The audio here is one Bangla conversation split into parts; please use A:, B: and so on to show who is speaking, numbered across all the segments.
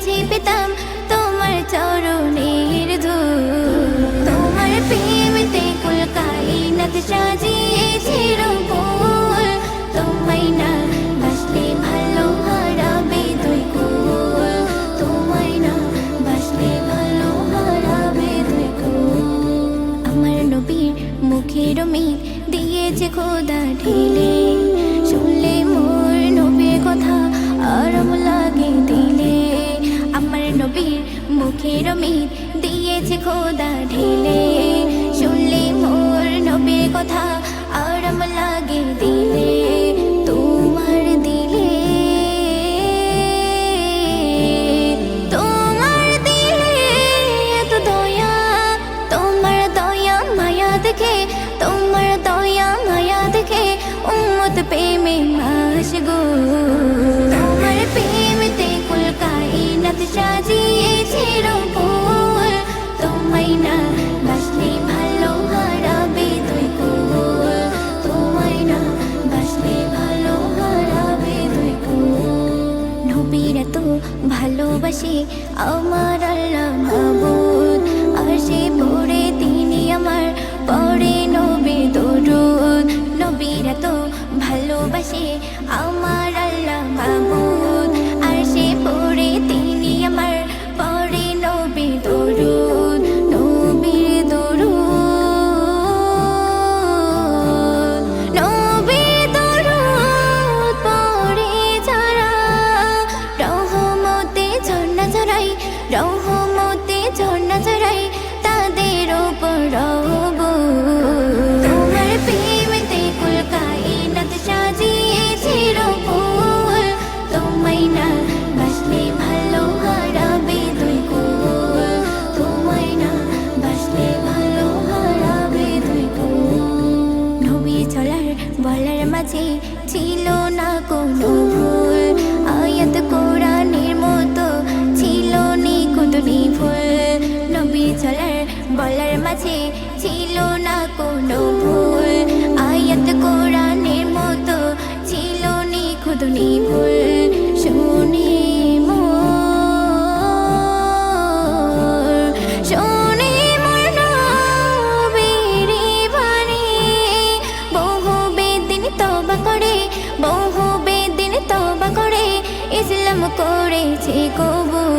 A: কাছে পেতাম তোমার চরণের ধূল। তোমার প্রেমেতে কুল কায়নাত সাজিয়েছে রূপল, তোমায় না বাসলে ভালো হারাবে দুই কুল, তোমায় না বাসলে ভালো হারাবে দুই কুল। আমার নবীর মুখের মিত দিয়েছে খোদা ঢেলে, শুনলে মোর নবীর কথা আরাম লাগে দিলে। আমার নবীর মুখের মিত দিয়েছে খোদা ঢেলে, শুনলে মোর নবীর কথা আরাম লাগে দিলে। তোমার দিলে, তোমার দিলে এত দয়া, তোমার দয়া মায়া দেখে, তোমার দয়া মায়া দেখে উম্মত প্রেমে মাশগুল। তোমার প্রেমেতে কুল কায়নাত সাজিয়েছে রূপল, তোমায় না বাসলে ভালো হারাবে দুই কুল, তোমায় না বাসলে ভালো হারাবে দুই কুল। নবীর তো ভালোবাসে আমার আল্লাহ মাবুদ, আরশে পড়ে তিনি আমার পড়ে নবী দরুদ। নবীর তো ভালোবাসে আমার আল্লাহ মাবুদ, আরশে পড়ে তিনি আমার পড়ে নবী দরুদ। নবীর দরুদ, নবীর দরুদ পড়ে যারা রহমতে ঝর্ণা ঝরাই, রহমতে ঝর্ণা ঝরাই তাদের উপর রব। তোমার প্রেমেতে কুল কায়নাত সাজিয়েছে রূপল, তোমায় না বাসলে ভালো হারাবে দুই কুল, তোমায় না বাসলে ভালো হারাবে দুই কুল। নবী চলার বলার মাঝে ছিল না কোনো ভুল, আয়াত কোরআনের মতো ছিল নিখুঁত নির্ভুল। নবী চলার বলার মাঝে ছিল না কোনো ভুল, আয়াত কোরআনের মতো ছিল নিখুঁত নির্ভুল। শুনে মোর, শুনে মোর নবীর বাণী, বহু বেদিন তওবা করে, বহু বেদিন তওবা করে ইসলাম করেছে কবুল।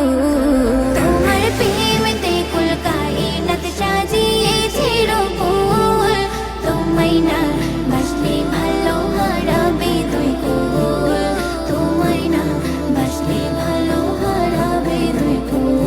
A: তোমার প্রেমেতে কুল কায়নাত সাজিয়েছে রূপল, তোমায় না বাসলে ভালো হারাবে দুই কুল, তোমায় না বাসলে ভালো হারাবে দুই কুল।